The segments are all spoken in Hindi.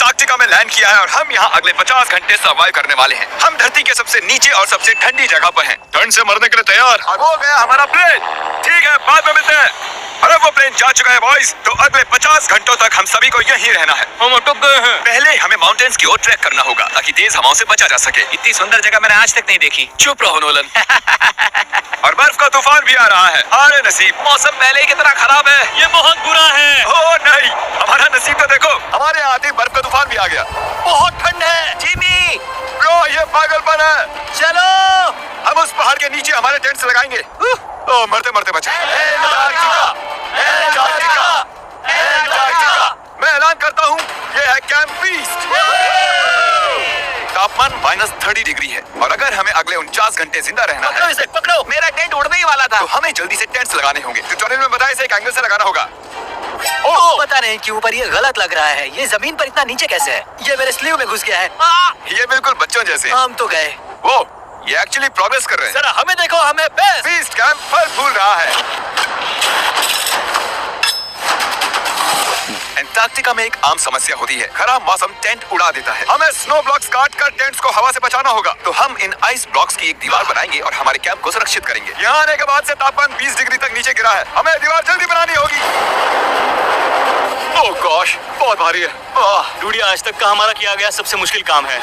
अंटार्कटिका में लैंड किया है और हम यहाँ अगले 50 घंटे सर्वाइव करने वाले हैं। हम धरती के सबसे नीचे और सबसे ठंडी जगह पर हैं। ठंड से मरने के लिए तैयार। अब हो गया हमारा प्लेन। ठीक है, बाद में मिलते हैं। अरे वो प्लेन जा चुका है बॉयज। तो अगले 50 घंटों तक हम सभी को यहीं रहना है। हम अटक गए हैं। पहले हमें माउंटेन्स की ओर ट्रैक करना होगा ताकि तेज हवाओं से बचा जा सके। इतनी सुंदर जगह मैंने आज तक नहीं देखी। चुप रहो नोलन। और बर्फ का तूफान भी आ रहा है। अरे नसीब, मौसम पहले ही कितना खराब है। ये बहुत बुरा है। ओ नहीं, हमारा नसीब तो देखो, हमारे यहाँ आते ही बर्फ का तूफान भी आ गया। बहुत ठंड है। जिमी, ब्रो ये पागलपन है। चलो। हम उस पहाड़ के नीचे हमारे टेंट्स लगाएंगे। ओ मरते मरते बचे। मैं ऐलान करता हूँ, ये है कैंप बीस्ट। तापमान -30 डिग्री है और अगर हमें अगले 49 घंटे जिंदा रहना है, इसे पकड़ो। मेरा टेंट उड़ने ही वाला था। तो हमें जल्दी से टेंट्स लगाने होंगे। ट्यूटोरियल में बताया इसे एक एंगल से लगाना होगा। पता नहीं क्यों पर ये गलत लग रहा है। ये जमीन पर इतना नीचे कैसे है? ये मेरे स्लीव में घुस गया है। ये बिल्कुल बच्चों जैसे। हम तो गए। वो ये एक्चुअली प्रोग्रेस कर रहे हैं। जरा हमें देखो, हमें बेस्ट। बीस्ट कैंप फल फूल रहा है। अंटार्कटिका में एक आम समस्या होती है, खराब मौसम टेंट उड़ा देता है। हमें स्नो ब्लॉक्स काट कर टेंट्स को हवा से बचाना होगा। तो हम इन आइस ब्लॉक्स की एक दीवार बनाएंगे और हमारे कैंप को सुरक्षित करेंगे। यहाँ आने के बाद से तापमान 20 डिग्री तक नीचे गिरा है। हमें दीवार जल्दी बनानी होगी। ओह गॉश, बहुत भारी है। डूडी, आज तक का हमारा किया गया सबसे मुश्किल काम है।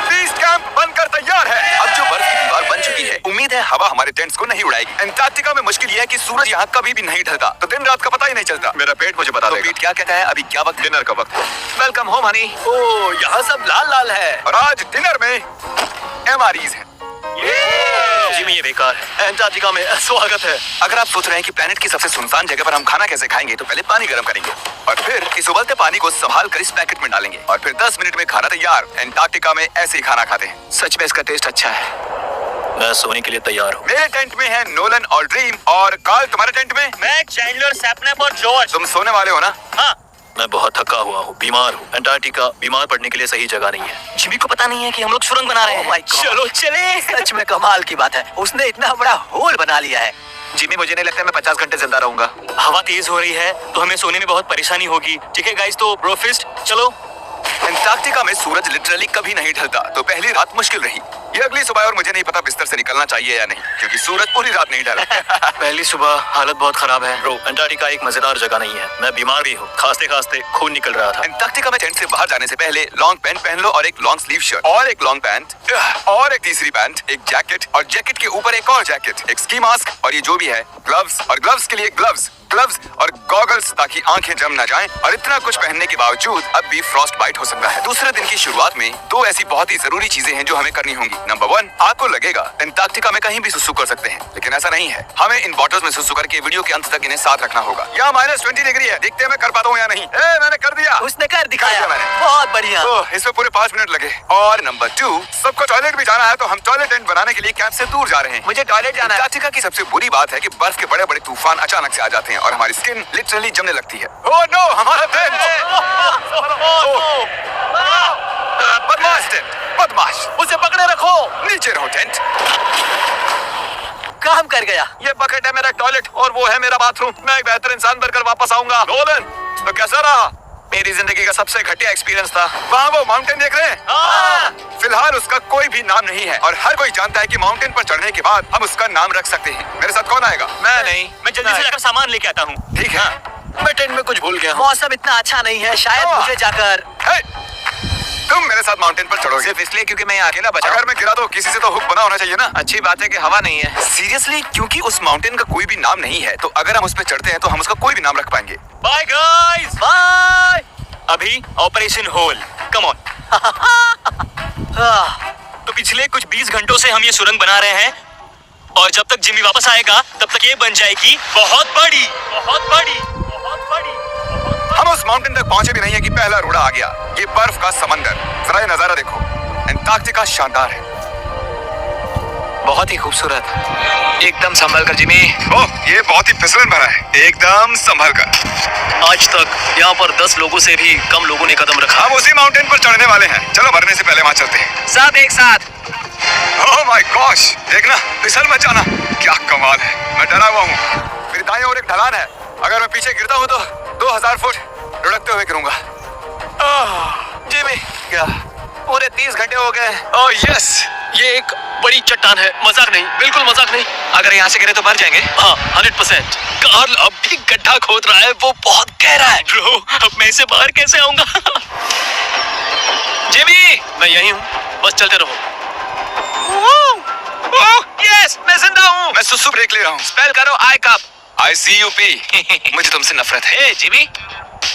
बीस्ट कैंप बनकर तैयार है। अब जो बर्फ की दीवार बन चुकी है, उम्मीद है हवा हमारे टेंट्स को नहीं उड़ाएगी। अंटार्कटिका में मुश्किल यह है कि सूरज यहाँ कभी भी नहीं ढलता, तो दिन रात का पता ही नहीं चलता। मेरा पेट मुझे बता देगा। पेट क्या कहता है? अभी क्या वक्त? डिनर का वक्त। Welcome home Honey. ओ, यहाँ सब लाल लाल है। और आज डिनर में MREs हैं। जिमी, ये बेकार है। अंटार्कटिका में स्वागत है। अगर आप सोच रहे हैं कि प्लेनेट की सबसे सुनसान जगह पर हम खाना कैसे खाएंगे, तो पहले पानी गर्म करेंगे और फिर इस उबलते पानी को संभाल कर इस पैकेट में डालेंगे और फिर 10 मिनट में खाना तैयार। अंटार्कटिका में ऐसे ही खाना खाते हैं। सच में इसका टेस्ट अच्छा है। मैं सोने के लिए तैयार हूँ। मेरे टेंट में है नोलन और ड्रीम। और कार्ल, तुम्हारे टेंट में? मैं चैंडलर, सैपनेप और जॉर्ज। तुम सोने वाले हो ना? हाँ। मैं बहुत थका हुआ हूँ, बीमार हूँ। अंटार्कटिका बीमार पड़ने के लिए सही जगह नहीं है। जिमी को पता नहीं है कि हम लोग सुरंग बना रहे हैं। चलो चले। सच में कमाल की बात है, उसने इतना बड़ा होल बना लिया है। जिमी, मुझे नहीं लगता मैं 50 घंटे जिंदा रहूंगा। हवा तेज हो रही है तो हमें सोने में बहुत परेशानी होगी। ठीक है गाइस, तो ब्रोफिस्ट चलो। अंटार्कटिका में सूरज लिटरली कभी नहीं ढलता, तो पहली रात मुश्किल रही। ये अगली सुबह और मुझे नहीं पता बिस्तर से निकलना चाहिए या नहीं, क्योंकि सूरज पूरी रात नहीं ढला। पहली सुबह हालत बहुत खराब है। ब्रो, अंटार्कटिका एक मजेदार जगह नहीं है। मैं बीमार भी हूँ, खांसते खांसते खून निकल रहा था। अंटार्कटिका में टेंट से बाहर जाने से पहले लॉन्ग पैंट पहन लो और एक लॉन्ग स्लीव शर्ट और एक लॉन्ग पैंट और एक तीसरी पैंट, एक जैकेट और जैकेट के ऊपर एक और जैकेट, एक स्की मास्क और ये जो भी है ग्लव्स और ग्लव्स के लिए ग्लव्स और गॉगल्स ताकि आंखें जम ना जाएं। और इतना कुछ पहनने के बावजूद अब भी फ्रॉस्ट बाइट हो सकता है। दूसरे दिन की शुरुआत में 2 ऐसी बहुत ही जरूरी चीजें हैं जो हमें करनी होंगी। नंबर 1, आपको लगेगा अंटार्कटिका में कहीं भी सुसु कर सकते हैं, लेकिन ऐसा नहीं है। हमें इन बॉटल्स में सुसु करके वीडियो के अंत तक इन्हें साथ रखना होगा। यहाँ -20 डिग्री है, देखते हैं मैं कर पाता हूँ या नहीं। मैंने कर दिया। उसने कर दिखाया। मैंने बहुत बढ़िया। इसमें पूरे 5 मिनट लगे। और नंबर 2, सबको टॉयलेट भी जाना है, तो हम टॉयलेट टेंट बनाने के लिए कैंप से दूर जा रहे हैं। मुझे टॉयलेट जाना है। अंटार्कटिका की सबसे बुरी बात है कि बर्फ के बड़े बड़े तूफान अचानक से आ जाते हैं और हमारी स्किन लिटरली जमने लगती है। ओह नो, हमारा टेंट! बदमाश टेंट, बदमाश! उसे पकड़े रखो। नीचे रहो टेंट। काम कर गया। ये बकेट है मेरा टॉयलेट और वो है मेरा बाथरूम। मैं एक बेहतर इंसान बनकर वापस आऊंगा। नोलन, तो कैसा रहा? मेरी जिंदगी का सबसे घटिया एक्सपीरियंस था। वहाँ वो माउंटेन देख रहे हैं? फिलहाल उसका कोई भी नाम नहीं है और हर कोई जानता है कि माउंटेन पर चढ़ने के बाद हम उसका नाम रख सकते हैं। मेरे साथ कौन आएगा? मैं नहीं। मैं जल्दी से जाकर सामान लेके आता हूँ। ठीक है। मैं टेंट में कुछ भूल गया हूँ। मौसम इतना अच्छा नहीं है, शायद मुझे जाकर। तुम मेरे साथ माउंटेन पर चढ़ोगे सिर्फ इसलिए क्योंकि मैं अकेला बचा। अगर मैं गिरा तो किसी से तो हुक बना होना चाहिए ना। अच्छी बात है कि हवा नहीं है। सीरियसली, क्योंकि उस माउंटेन का कोई भी नाम नहीं है, तो अगर हम उस पर चढ़ते हैं तो हम उसका कोई भी नाम रख पाएंगे। Bye guys, bye. अभी ऑपरेशन होल, कम ऑन। तो पिछले कुछ 20 घंटों से हम ये सुरंग बना रहे हैं और जब तक जिमी वापस आएगा तब तक ये बन जाएगी बहुत बड़ी, बहुत बड़ी, बहुत बड़ी। हम उस माउंटेन तक पहुंचे भी नहीं है कि पहला रोड़ा आ गया। ये बर्फ का समंदर, जरा ये नजारा देखो। अंटार्कटिका शानदार है, बहुत ही खूबसूरत। एकदम संभल कर जिमी। ओह, ये बहुत ही फिसलन भरा है। एकदम संभल कर। आज तक यहाँ पर 10 लोगों से भी कम लोगों ने कदम रखा। हम उसी माउंटेन पर चढ़ने वाले हैं। चलो मरने से पहले वहाँ चलते हैं। सब एक साथ। ओह माय गॉश, देखना, फिसल मत जाना। क्या कमाल है। मैं डरा हुआ हूँ। मेरी दाएं ओर एक ढलान है। अगर मैं पीछे गिरता हूँ तो 2000 फुट लुढ़कते हुए गिरूंगा। 20 घंटे हो गए। ओह यस, ये एक बड़ी चट्टान है, मजाक नहीं, बिल्कुल मजाक नहीं। अगर यहाँ से गिरे तो मर जाएंगे। हाँ 100%। कार्ल अब भी गड्ढा खोद रहा है, वो बहुत गहरा है। ब्रो, अब मैं इसे बाहर कैसे आऊंगा? जेबी, मैं यही हूँ, बस चलते रहो। यस, मैं जिंदा हूँ। मैं सुसु ब्रेक ले रहा हूँ। स्पेल करो आई कप। ICUP। मुझे तुमसे नफरत है। हे जिमी,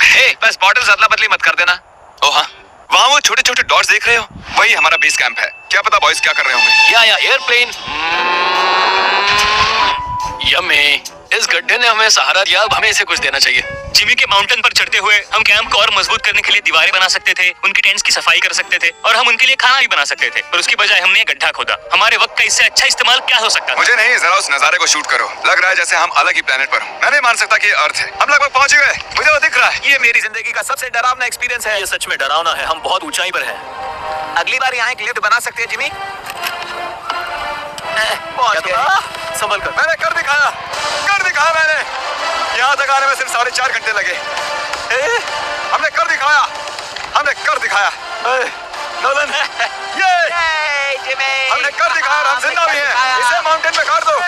हे बस बॉटल्स अदला बदली मत कर देना। ओ हाँ, वहाँ वो छोटे छोटे डॉट्स देख रहे हो, वही हमारा बेस कैंप है। क्या पता बॉयज क्या कर रहे होंगे। या एयरप्लेन। यम्मी, इस गड्ढे ने हमें सहारा दिया, अब हमें इसे कुछ देना चाहिए। जिमी के माउंटेन पर चढ़ते हुए हम कैंप को और मजबूत करने के लिए दीवारें बना सकते थे, उनकी टेंट्स की सफाई कर सकते थे और हम उनके लिए खाना भी बना सकते थे। पर उसकी बजाय हमने गड्ढा खोदा। हमारे वक्त का इससे अच्छा इस्तेमाल क्या हो सकता था? मुझे नहीं, जरा उस नजारे को शूट करो। लग रहा है जैसे हम अलग ही प्लेनेट पर हूँ। मैं नहीं मान सकता कि ये अर्थ है। हम लगभग पहुंच गए, मुझे वो दिख रहा है। ये मेरी जिंदगी का सबसे डरावना एक्सपीरियंस है। ये सच में डरावना है, हम बहुत ऊंचाई पर हैं। अगली बार यहाँ एक लिफ्ट बना सकते हैं जिमी। पहुंच गए। संभल कर। मैंने कर दिखाया मैंने। यहाँ तक आने में सिर्फ 4.5 घंटे लगे। हमने कर दिखाया। नोलन, ये जिमी, हमने कर दिखाया और हम जिंदा भी हैं। इसे माउंटेन पे गाड़ दो।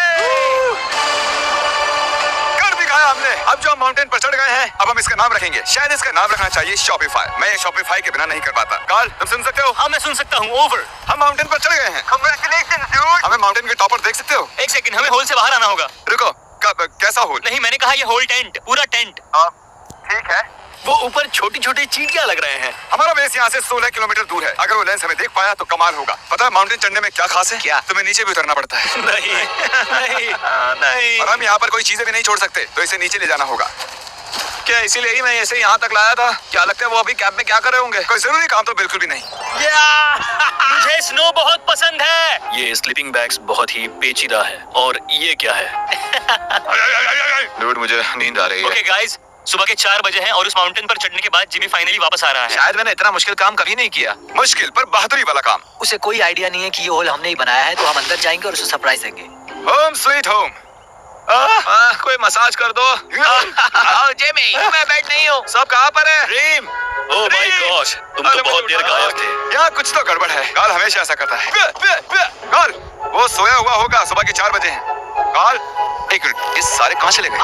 कर दिखाया हमने। अब जो हम माउंटेन पर चढ़ गए हैं, अब हम इसका नाम रखेंगे। शायद इसका नाम रखना चाहिए शॉपिफाई। मैं ये शॉपिफाई के बिना नहीं कर पाता। कार्ल, तुम सुन सकते हो? हाँ मैं सुन सकता हूँ। ओवर। हम माउंटेन पर चढ़ गए हैं। Congratulations, dude। हमें माउंटेन के टॉप पर देख सकते हो? एक सेकंड, हमें होल से बाहर आना होगा। रुको, कब, कैसा होल? नहीं, मैंने कहा ये होल टेंट, पूरा टेंट। ठीक है। वो ऊपर छोटी छोटी चींटियां लग रहे हैं। हमारा बेस यहाँ से 16 किलोमीटर दूर है। अगर वो लेंस हमें देख पाया तो कमाल होगा। पता है माउंटेन चढ़ने में क्या खास है? क्या? तुम्हें नीचे भी उतरना पड़ता है। नहीं नहीं नहीं। और हम यहाँ पर कोई चीजें भी नहीं छोड़ सकते, तो इसे नीचे ले जाना होगा। क्या इसीलिए ही मैं इसे यहाँ तक लाया था? क्या लगता है वो अभी कैंप में क्या कर रहे होंगे? कोई जरूरी काम तो बिल्कुल भी नहीं। मुझे स्नो बहुत पसंद है। ये स्लीपिंग बैग्स बहुत ही पेचीदा है। और ये क्या है? डूड, मुझे नींद आ रही है। ओके गाइस, सुबह के 4 बजे हैं और उस माउंटेन पर चढ़ने के बाद जिमी फाइनली वापस आ रहा है। शायद मैंने इतना मुश्किल काम कभी नहीं किया। मुश्किल पर बहादुरी वाला काम। उसे कोई आइडिया नहीं है कि ये होल हमने ही बनाया है, तो हम अंदर जाएंगे और उसे सरप्राइज देंगे। Home sweet home. कोई मसाज कर दो। जिमी, मैं बैठ नहीं हूँ। सब कहाँ पर है? ड्रीम। ओह माय गॉश, तुम तो बहुत देर गायब थे। यहाँ कुछ तो गड़बड़ है। काल हमेशा ऐसा करता है। काल, वो सोया हुआ होगा। सुबह के 4 बजे हैं। काल, एक मिनट, इस सारे कहाँ चले गए?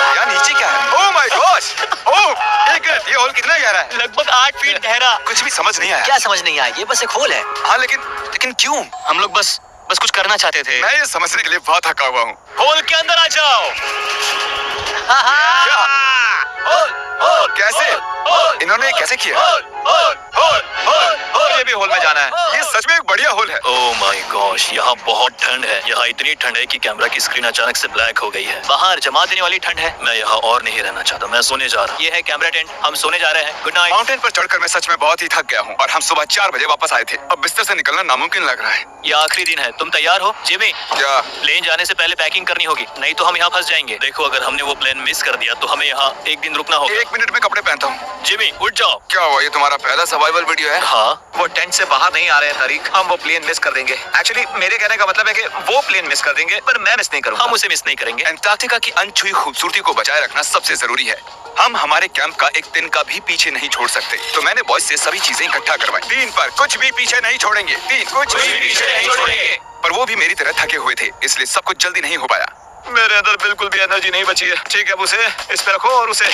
यहाँ नीचे क्या है? Oh my gosh. ओह, एक मिनट, ये होल कितना गहरा है? लगभग 8 फीट गहरा। कुछ भी समझ नहीं आया। क्या समझ नहीं आया? ये बस एक होल है। हाँ, लेकिन क्यों? हम लोग बस कुछ करना चाहते थे। मैं ये समझने के लिए बहुत थका हुआ हूँ। होल के अंदर आ जाओ। क्या? कैसे? इन्होंने कैसे किया? मुझे भी होल में जाना है। ये सच में एक बढ़िया होल है। ओह माय गॉश, यहाँ बहुत ठंड है। यहाँ इतनी ठंड है कि कैमरा की स्क्रीन अचानक से ब्लैक हो गई है। बाहर जमा देने वाली ठंड है। मैं यहाँ और नहीं रहना चाहता, मैं सोने जा रहा हूँ। ये है कैमरा टेंट, हम सोने जा रहे हैं। Good night. माउंटेन पर चढ़कर मैं सच में बहुत ही थक गया हूँ और हम सुबह 4 बजे वापस आए थे। अब बिस्तर से निकलना नामुमकिन लग रहा है। ये आखिरी दिन है, तुम तैयार हो? जिमी, क्या? प्लेन जाने से पहले पैकिंग करनी होगी, नहीं तो हम यहाँ फंस जाएंगे। देखो, अगर हमने वो प्लेन मिस कर दिया तो हमें यहाँ एक दिन रुकना होगा। 1 मिनट में कपड़े पहनता हूँ। जिमी, उठ जाओ। क्या हुआ? ये तुम्हारा पहला सर्वाइवल वीडियो है? हाँ, वो टेंट से बाहर नहीं आ रहे हैं तारीख। हम वो प्लेन मिस कर देंगे। एक्चुअली मेरे कहने का मतलब है कि वो प्लेन मिस कर देंगे, पर मैं मिस नहीं करूंगा। हम उसे मिस नहीं करेंगे। अंटार्कटिका की अनछुई खूबसूरती को बचाए रखना सबसे जरूरी है। हम हमारे कैंप का एक दिन का भी पीछे नहीं छोड़ सकते। तो मैंने बॉयज से सभी चीजें इकट्ठा करवाई। 3 पर कुछ भी पीछे नहीं छोड़ेंगे। 3 कुछ भी पीछे नहीं छोड़ेंगे। पर वो भी मेरी तरह थके हुए थे, इसलिए सब कुछ जल्दी नहीं हो पाया। मेरे अंदर बिल्कुल भी एनर्जी नहीं बची है। ठीक है, अब उसे इस पे रखो और उसे।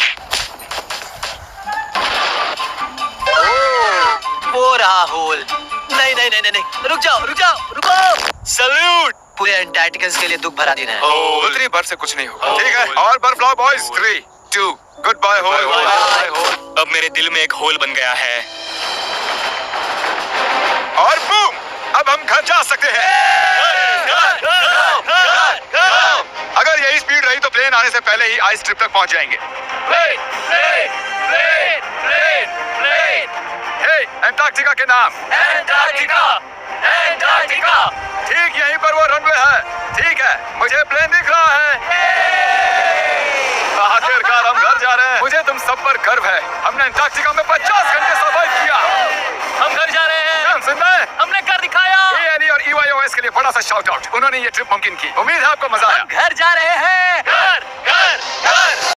वो रहा होल। नहीं नहीं नहीं नहीं, रुक जाओ रुक जाओ रुको। सल्यूट। पूरे अंटार्कटिकन्स के लिए दुख भरा दिन है। उतनी बर्फ से कुछ नहीं होगा। ठीक है, और बर्फ लाओ बॉयज। 3 2 good bye whole. अब मेरे दिल में एक होल बन गया है। और बूम, अब हम घर जा सकते हैं। अगर यही स्पीड रही तो प्लेन आने से पहले ही आइस ट्रिप तक पहुंच जाएंगे। हे, अंटार्कटिका के नाम। ठीक यहीं पर वो रनवे है। ठीक है, मुझे प्लेन दिख रहा है। आखिरकार हम घर जा रहे हैं। मुझे तुम सब पर गर्व है। हमने अंटार्कटिका में 50 घंटे सर्वाइव किया। हम घर जा रहे हैं। हम सुन रहे हैं? हमने कर दिखाया। ANE और EYOS के लिए बड़ा सा शाउट आउट। उन्होंने ये ट्रिप मुमकिन की। उम्मीद है आपको मजा आया। घर जा रहे हैं। घर घर घर।